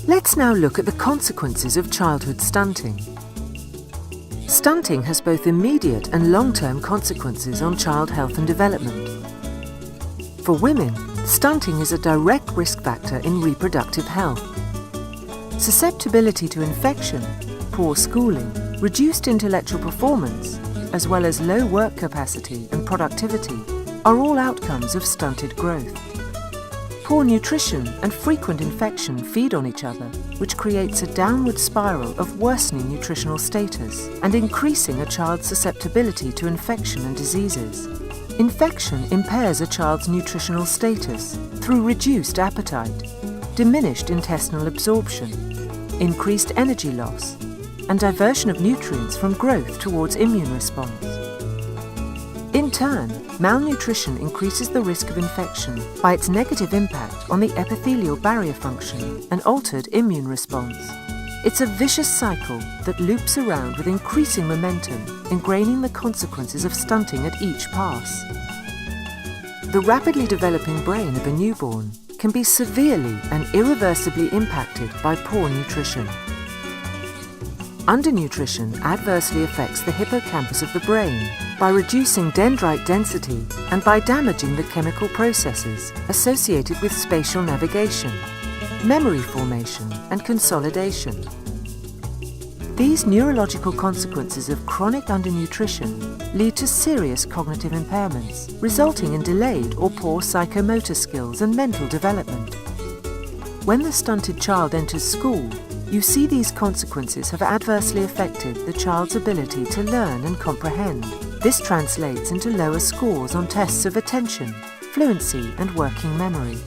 Let's now look at the consequences of childhood stunting. Stunting has both immediate and long-term consequences on child health and development. For women, stunting is a direct risk factor in reproductive health. Susceptibility to infection, poor schooling, reduced intellectual performance, as well as low work capacity and productivity, are all outcomes of stunted growth. Poor nutrition and frequent infection feed on each other, which creates a downward spiral of worsening nutritional status and increasing a child's susceptibility to infection and diseases. Infection impairs a child's nutritional status through reduced appetite, diminished intestinal absorption, increased energy loss, and diversion of nutrients from growth towards immune response. In turn, malnutrition increases the risk of infection by its negative impact on the epithelial barrier function and altered immune response. It's a vicious cycle that loops around with increasing momentum, ingraining the consequences of stunting at each pass. The rapidly developing brain of a newborn can be severely and irreversibly impacted by poor nutrition. Undernutrition adversely affects the hippocampus of the brain by reducing dendrite density and by damaging the chemical processes associated with spatial navigation, memory formation and consolidation. These neurological consequences of chronic undernutrition lead to serious cognitive impairments, resulting in delayed or poor psychomotor skills and mental development. When the stunted child enters school, you see these consequences have adversely affected the child's ability to learn and comprehend. This translates into lower scores on tests of attention, fluency and working memory.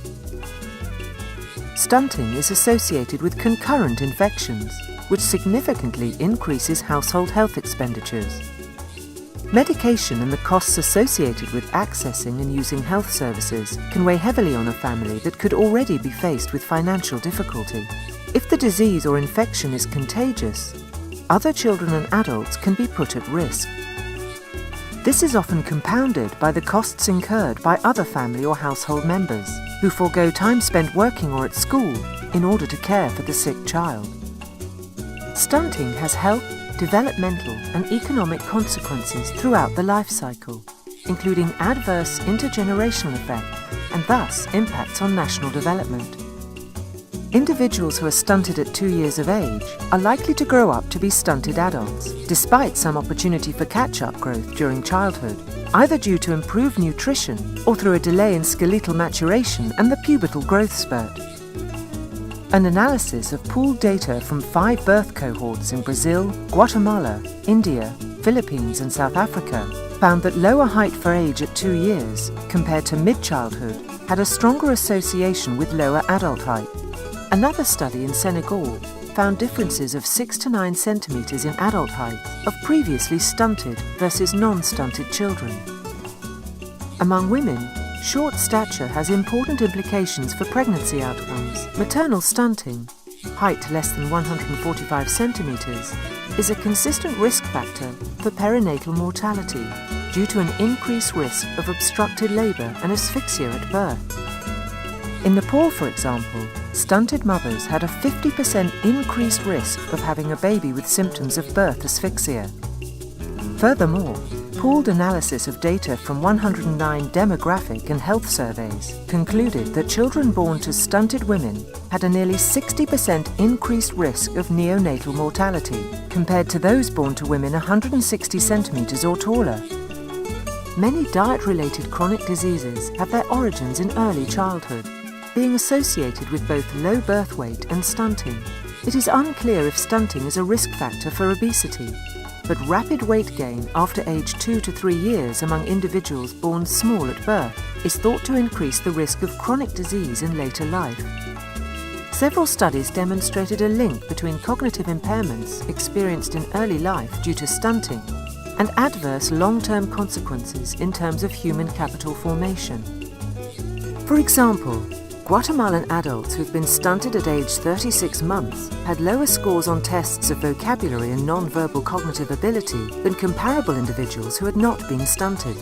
Stunting is associated with concurrent infections, which significantly increases household health expenditures. Medication and the costs associated with accessing and using health services can weigh heavily on a family that could already be faced with financial difficulty. If the disease or infection is contagious, other children and adults can be put at risk. This is often compounded by the costs incurred by other family or household members who forego time spent working or at school in order to care for the sick child. Stunting has health, developmental and economic consequences throughout the life cycle, including adverse intergenerational effects and thus impacts on national development. Individuals who are stunted at 2 years of age are likely to grow up to be stunted adults, despite some opportunity for catch-up growth during childhood, either due to improved nutrition or through a delay in skeletal maturation and the pubertal growth spurt. An analysis of pooled data from 5 birth cohorts in Brazil, Guatemala, India, Philippines and South Africa found that lower height for age at 2 years compared to mid-childhood had a stronger association with lower adult height. Another study in Senegal found differences of 6 to 9 centimeters in adult height of previously stunted versus non-stunted children. Among women, short stature has important implications for pregnancy outcomes. Maternal stunting, height less than 145 centimeters, is a consistent risk factor for perinatal mortality due to an increased risk of obstructed labor and asphyxia at birth. In Nepal, for example, stunted mothers had a 50% increased risk of having a baby with symptoms of birth asphyxia. Furthermore, pooled analysis of data from 109 demographic and health surveys concluded that children born to stunted women had a nearly 60% increased risk of neonatal mortality compared to those born to women 160 centimeters or taller. Many diet-related chronic diseases have their origins in early childhood, being associated with both low birth weight and stunting. It is unclear if stunting is a risk factor for obesity, but rapid weight gain after age 2 to 3 years among individuals born small at birth is thought to increase the risk of chronic disease in later life. Several studies demonstrated a link between cognitive impairments experienced in early life due to stunting and adverse long-term consequences in terms of human capital formation. For example, Guatemalan adults who've been stunted at age 36 months had lower scores on tests of vocabulary and non-verbal cognitive ability than comparable individuals who had not been stunted.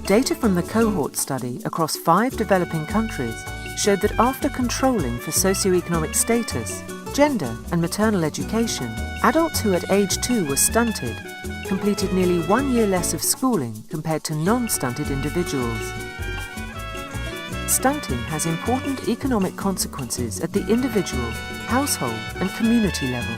Data from the cohort study across 5 developing countries showed that after controlling for socioeconomic status, gender and maternal education, adults who at age 2 were stunted completed nearly 1 year less of schooling compared to non-stunted individuals. Stunting has important economic consequences at the individual, household and community level.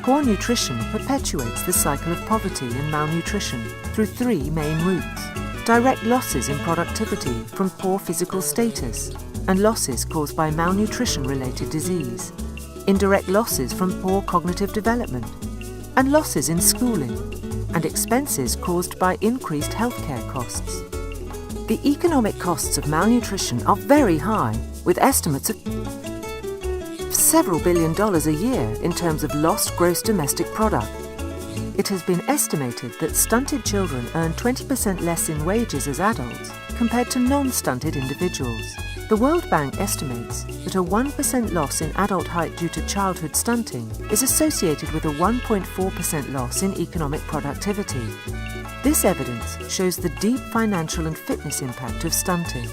Poor nutrition perpetuates the cycle of poverty and malnutrition through 3 main routes: direct losses in productivity from poor physical status and losses caused by malnutrition-related disease, indirect losses from poor cognitive development, and losses in schooling, and expenses caused by increased healthcare costs. The economic costs of malnutrition are very high, with estimates of several $1 billion a year in terms of lost gross domestic product. It has been estimated that stunted children earn 20% less in wages as adults compared to non-stunted individuals. The World Bank estimates that a 1% loss in adult height due to childhood stunting is associated with a 1.4% loss in economic productivity. This evidence shows the deep financial and fitness impact of stunting.